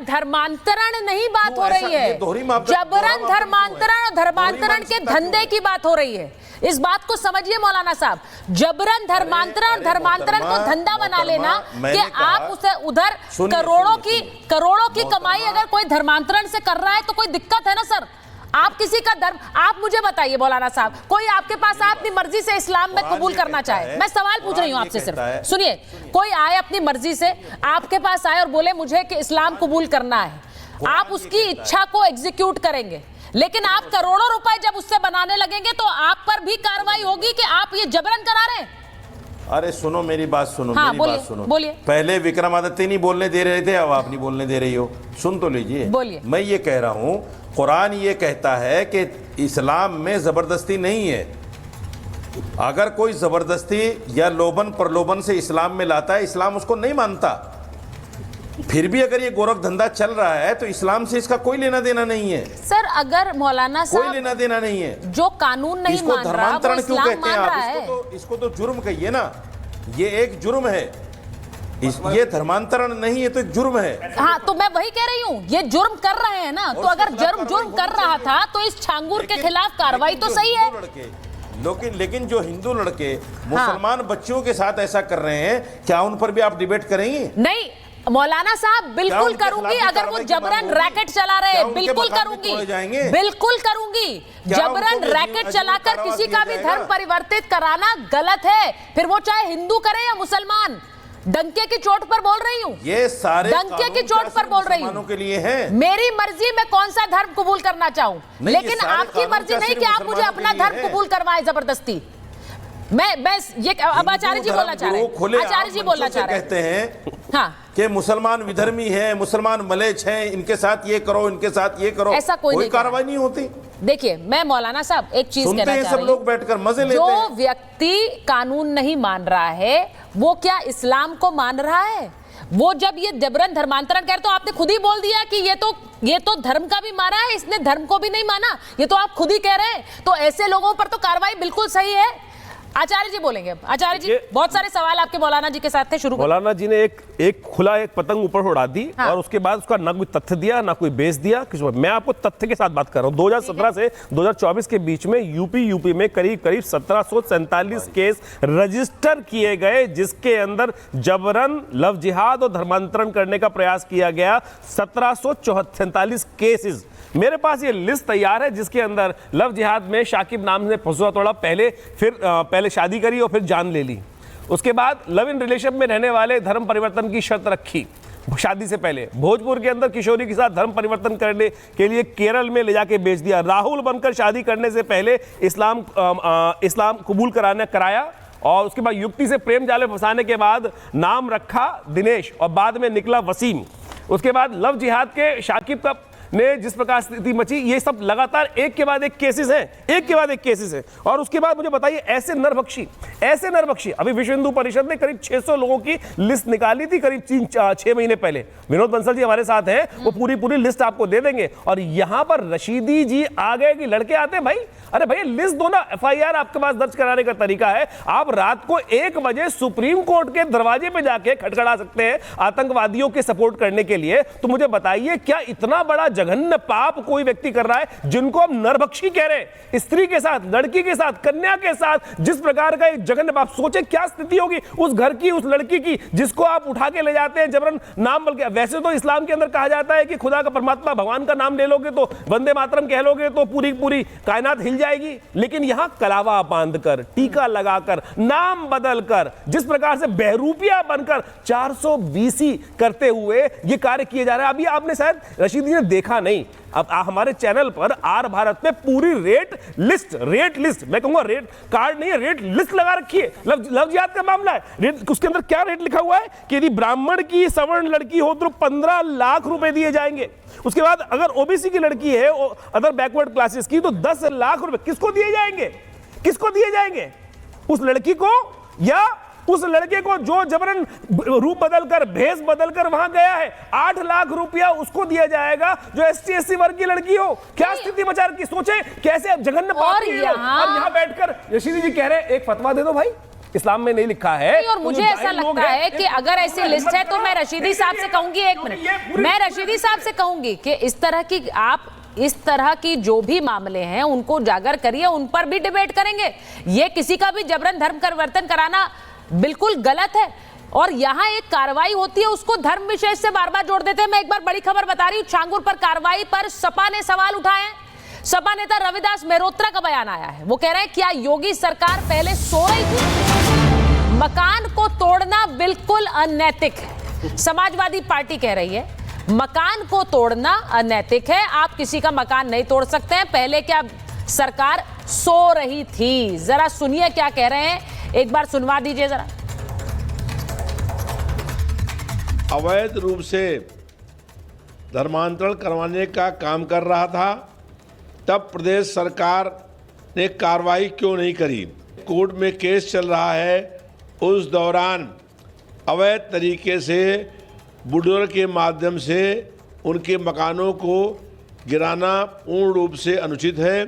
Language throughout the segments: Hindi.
धर्मांतरण नहीं बात हो रही है, जबरन धर्मांतरण और धर्मांतरण के धंधे की बात हो रही है। इस बात को समझिए मौलाना साहब, जबरन धर्मांतरण और धर्मांतरण को धंधा बना लेना कि आप उसे उधर करोड़ों की कमाई अगर कोई धर्मांतरण से कर रहा है तो कोई दिक्कत है ना सर। आप किसी का धर्म, आप मुझे बताइए मौलाना साहब, कोई आपके पास आए अपनी मर्जी से इस्लाम में कबूल करना चाहे, मैं सवाल पूछ रही हूं आपसे सिर्फ सुनिए, कोई आए अपनी मर्जी से आपके पास आए और बोले मुझे कि इस्लाम कबूल करना है, आप उसकी इच्छा को एग्जीक्यूट करेंगे, लेकिन आप करोड़ों रुपए जब उससे बनाने लगेंगे तो आप पर भी कार्रवाई होगी कि आप ये जबरन करा रहे हैं। अरे सुनो मेरी बात सुनो, हाँ, मेरी बात सुनो, बोलिए। पहले विक्रमादित्य नहीं बोलने दे रहे थे, अब आप नहीं बोलने दे रही हो, सुन तो लीजिए। बोलिए। मैं ये कह रहा हूं, कुरान ये कहता है कि इस्लाम में जबरदस्ती नहीं है। अगर कोई जबरदस्ती या लोभन प्रलोभन से इस्लाम में लाता है, इस्लाम उसको नहीं मानता। फिर भी अगर ये गोरख धंधा चल रहा है तो इस्लाम से इसका कोई लेना देना नहीं है सर। अगर मौलाना साहब कोई लेना देना नहीं है, जो कानून नहीं इसको मान रहा, धर्मांतरण क्यों कहते हैं आप? इसको तो जुर्म कहिए ना, ये एक जुर्म है, ये धर्मांतरण नहीं है तो एक जुर्म है। हाँ, तो मैं वही कह रही हूँ, ये जुर्म कर रहे हैं ना, तो अगर जुर्म कर रहा था तो इस छांगुर के खिलाफ कार्रवाई तो सही है। लेकिन जो हिंदू लड़के मुसलमान बच्चियों के साथ ऐसा कर रहे हैं, क्या उन पर भी आप डिबेट करेंगे? नहीं मौलाना साहब, बिल्कुल करूंगी। अगर वो जबरन रैकेट चला रहे हैं, बिल्कुल करूंगी, बिल्कुल करूंगी। जबरन रैकेट चलाकर किसी का भी धर्म परिवर्तित कराना गलत है, फिर वो चाहे हिंदू करे या मुसलमान। डंके की चोट पर बोल रही हूँ, ये सारे डंके की चोट पर बोल रही हूँ, के लिए है। मेरी मर्जी में कौन सा धर्म कबूल करना चाहूं, लेकिन आपकी मर्जी नहीं कि आप मुझे अपना धर्म कबूल करवाएं जबरदस्ती। मैं ये अब आचार्य जी बोलना चाह रहे हैं, आचार्य जी बोलना चाह रहे हैं, कहते हैं हाँ कि मुसलमान विधर्मी है, मुसलमान मलेच्छ हैं, इनके साथ ये करो, इनके साथ ये करो, ऐसा कोई कार्रवाई नहीं होती। देखिए मैं मौलाना साहब एक चीज कहना चाह रही हूं, सब लोग बैठकर मजे लेते हैं। जो व्यक्ति कानून नहीं मान रहा है वो क्या इस्लाम को मान रहा है? वो जब ये जबरन धर्मांतरण कर, तो आपने खुद ही बोल दिया कि ये तो धर्म का भी मारा है, इसने धर्म को भी नहीं माना, ये तो आप खुद ही कह रहे हैं। तो ऐसे लोगों पर तो कार्रवाई बिल्कुल सही है। आचार्य जी बोलेंगे। आचार्य जी, बहुत सारे सवाल आपके मौलाना जी के साथ थे, शुरू। मौलाना जी ने एक पतंग ऊपर उड़ा दी, हाँ। और उसके बाद उसका ना कोई तथ्य दिया ना कोई बेस दिया। मैं आपको तथ्य के साथ बात कर रहा हूं। 2017 से 2024 के बीच में यूपी में करीब 1747 केस रजिस्टर किए गए, जिसके अंदर जबरन लव जिहाद और धर्मांतरण करने का प्रयास किया गया। 1747 केसेस। मेरे पास ये लिस्ट तैयार है, जिसके अंदर लव जिहाद में शाकिब नाम से फंसुआ तोड़ा, पहले शादी करी और फिर जान ले ली। उसके बाद लव इन रिलेशन में रहने वाले धर्म परिवर्तन की शर्त रखी शादी से पहले। भोजपुर के अंदर किशोरी के साथ धर्म परिवर्तन करने के लिए केरल में ले जाके बेच दिया। राहुल बनकर शादी करने से पहले इस्लाम कबूल कराया, और उसके बाद युक्ति से प्रेम जाल में फंसाने के बाद नाम रखा दिनेश और बाद में निकला वसीम। उसके बाद लव जिहाद के शाकिब का ने जिस प्रकार स्थिति मची, ये सब लगातार एक के बाद एक केसेस हैं, और उसके बाद मुझे बताइए ऐसे नरभक्षी अभी विश्व हिंदू परिषद ने करीब 600 लोगों की लिस्ट निकाली थी करीब 6 महीने पहले। विनोद बंसल जी हमारे साथ हैं, वो पूरी लिस्ट आपको दे देंगे। और यहां पर रशीदी जी आ गए कि लड़के आते हैं, भाई अरे भैया लिस्ट दो ना, FIR आपके पास दर्ज कराने का तरीका है। आप रात को 1 बजे सुप्रीम कोर्ट के दरवाजे पे जाके खटखटा सकते हैं आतंकवादियों के सपोर्ट करने के लिए। तो मुझे बताइए, क्या इतना बड़ा जघन्य पाप कोई व्यक्ति कर रहा है जिनको हम नरभक्षी कह रहे हैं? स्त्री के साथ, लड़की के साथ, कन्या के साथ जिस प्रकार का एक जघन्य पाप, सोचे क्या स्थिति होगी उस घर की, उस लड़की की जिसको आप उठा के ले जाते हैं जबरन नाम। बल्कि वैसे तो इस्लाम के अंदर कहा जाता है कि खुदा का, परमात्मा भगवान का नाम ले लोगे तो, वंदे मातरम कह लोगे तो पूरी कायनात हिल जाएगी। लेकिन यहां कलावा बांधकर, टीका लगाकर, नाम बदलकर, जिस प्रकार से बहरूपिया बनकर 420 करते हुए ये कार्य किए जा रहे हैं। अभी आपने शायद रशीद जी ने देखा नहीं, अब हमारे चैनल पर आर भारत में पूरी रेट लिस्ट, मैं कहूंगा रेट कार्ड नहीं है, रेट लिस्ट लगा रखी है। लव जिहाद का मामला है, उसके अंदर क्या रेट लिखा हुआ है कि यदि ब्राह्मण की सवर्ण लड़की हो तो 15 लाख रुपए दिए जाएंगे। उसके बाद अगर ओबीसी की लड़की है, अदर बैकवर्ड क्लासेस की, तो 10 लाख रुपए किसको दिए जाएंगे? उस लड़की को या उस लड़के को जो जबरन रूप बदलकर, भेष बदलकर वहां गया है? 8 लाख रुपया उसको दिया जाएगा जो ST SC वर्ग की लड़की हो। क्या स्थिति मचा रखी, सोचे कैसे जघन्य पाप। और यहां बैठकर रशीदी जी कह रहे हैं एक फतवा दे दो भाई, इस्लाम में नहीं लिखा है। और मुझे ऐसा लगता है कि अगर ऐसी लिस्ट है तो मैं रशीदी साहब से कहूंगी, एक मिनट, मैं रशीदी साहब से कहूंगी कि इस तरह की जो भी मामले हैं उनको उजागर करिए, उन पर भी डिबेट करेंगे। ये किसी का भी जबरन धर्म परिवर्तन कराना बिल्कुल गलत है, और यहां एक कार्रवाई होती है उसको धर्म विशेष से बार बार जोड़ देते हैं। मैं एक बार बड़ी खबर बता रही हूं, छांगुर पर कार्रवाई पर सपा ने सवाल उठाए हैं। सपा नेता रविदास मेहरोत्रा का बयान आया है, वो कह रहे हैं क्या योगी सरकार पहले सो रही थी? मकान को तोड़ना बिल्कुल अनैतिक है। समाजवादी पार्टी कह रही है मकान को तोड़ना अनैतिक है, आप किसी का मकान नहीं तोड़ सकते हैं, पहले क्या सरकार सो रही थी? जरा सुनिए क्या कह रहे हैं, एक बार सुनवा दीजिए जरा। अवैध रूप से धर्मांतरण करवाने का काम कर रहा था, तब प्रदेश सरकार ने कार्रवाई क्यों नहीं करी? कोर्ट में केस चल रहा है, उस दौरान अवैध तरीके से बुलडोजर के माध्यम से उनके मकानों को गिराना पूर्ण रूप से अनुचित है।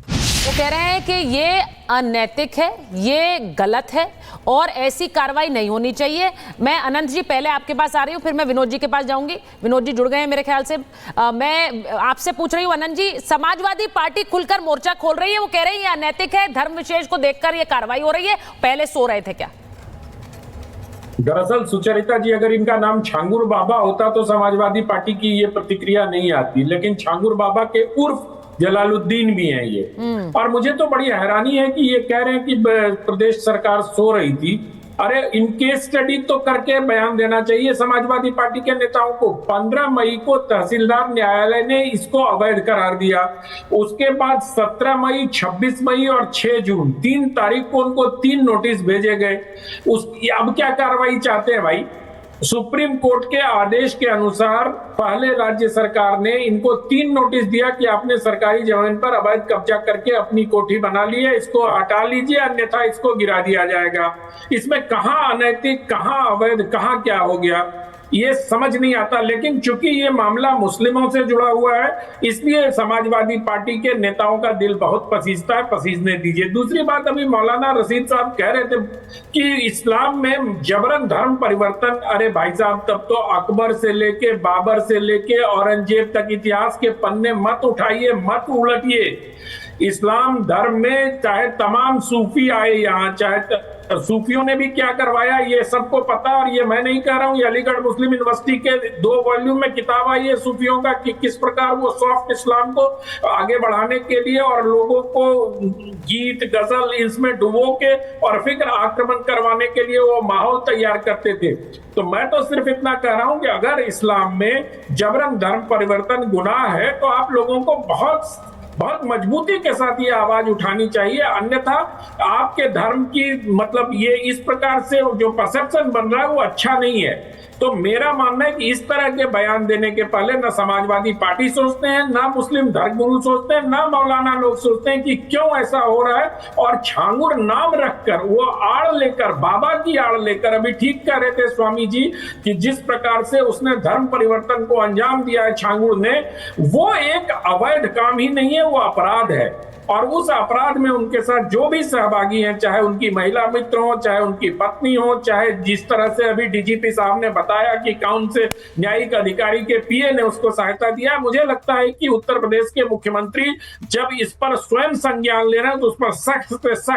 वो कह रहे हैं कि ये अनैतिक है, ये गलत है और ऐसी कार्रवाई नहीं होनी चाहिए। मैं अनंत जी पहले आपके पास आ रही हूँ, फिर मैं विनोद जी के पास जाऊंगी। विनोद जी जुड़ गए हैं मेरे ख्याल से। मैं आपसे पूछ रही हूँ अनंत जी, समाजवादी पार्टी खुलकर मोर्चा खोल रही है, वो कह रही है ये अनैतिक है, धर्म विशेष को देखकर ये कार्रवाई हो रही है, पहले सो रहे थे क्या? दरअसल सुचरिता जी, अगर इनका नाम छांगुर बाबा होता तो समाजवादी पार्टी की ये प्रतिक्रिया नहीं आती, लेकिन छांगुर बाबा के उर्फ जलालुद्दीन भी हैं ये। और मुझे तो बड़ी हैरानी है कि ये कह रहे हैं कि प्रदेश सरकार सो रही थी। अरे इनके स्टडी तो करके बयान देना चाहिए समाजवादी पार्टी के नेताओं को। 15 मई को तहसीलदार न्यायालय ने इसको अवैध करार दिया, उसके बाद 17 मई, 26 मई और 6 जून 3 तारीख को उनको 3 नोटिस भेजे गए। अब क्या कार्रवाई चाहते हैं भाई? सुप्रीम कोर्ट के आदेश के अनुसार पहले राज्य सरकार ने इनको 3 नोटिस दिया कि आपने सरकारी जमीन पर अवैध कब्जा करके अपनी कोठी बना ली है, इसको हटा लीजिए अन्यथा इसको गिरा दिया जाएगा। इसमें कहां अनैतिक, कहां अवैध, कहां क्या हो गया ये समझ नहीं आता। लेकिन चूंकि ये मामला मुस्लिमों से जुड़ा हुआ है, इसलिए समाजवादी पार्टी के नेताओं का दिल बहुत पसीजता है, पसीजने दीजिए। दूसरी बात, अभी मौलाना रशीद साहब कह रहे थे कि इस्लाम में जबरन धर्म परिवर्तन। अरे भाई साहब, तब तो अकबर से लेके बाबर से लेके औरंगजेब तक इतिहास के पन्ने मत उठाइए, मत उलटिए। इस्लाम धर्म में चाहे तमाम सूफी आए यहाँ, चाहे सूफियों ने भी क्या करवाया ये सबको पता। और ये मैं नहीं कह रहा हूँ, ये अलीगढ़ मुस्लिम यूनिवर्सिटी के 2 वॉल्यूम में किताब आई है सूफियों का कि किस प्रकार वो सॉफ्ट इस्लाम को आगे बढ़ाने के लिए और लोगों को गीत गजल इसमें डुबो के और फिक्र आक्रमण करवाने के लिए वो माहौल तैयार करते थे। तो मैं तो सिर्फ इतना कह रहा हूं कि अगर इस्लाम में जबरन धर्म परिवर्तन गुनाह है तो आप लोगों को बहुत मजबूती के साथ ये आवाज उठानी चाहिए, अन्यथा आपके धर्म की मतलब ये इस प्रकार से जो परसेप्शन बन रहा है वो अच्छा नहीं है। तो मेरा मानना है कि इस तरह के बयान देने के पहले ना समाजवादी पार्टी सोचते हैं, ना मुस्लिम धर्मगुरु सोचते हैं, ना मौलाना लोग सोचते हैं कि क्यों ऐसा हो रहा है। और छांगुर नाम रखकर, वो आड़ लेकर, बाबा की आड़ लेकर, अभी ठीक कह रहे थे स्वामी जी कि जिस प्रकार से उसने धर्म परिवर्तन को अंजाम दिया है छांगुर ने, वो एक अवैध काम ही नहीं है, वो अपराध है। और उस अपराध में उनके साथ जो भी सहभागी हैं, चाहे उनकी महिला मित्र हो, चाहे उनकी पत्नी हो, चाहे जिस तरह से अभी डीजीपी साहब ने बताया कि कौन से न्यायिक अधिकारी के पीए ने उसको सहायता दिया, मुझे लगता है कि उत्तर प्रदेश के मुख्यमंत्री जब इस पर स्वयं संज्ञान ले रहे हैं तो उस पर सख्त से सख्त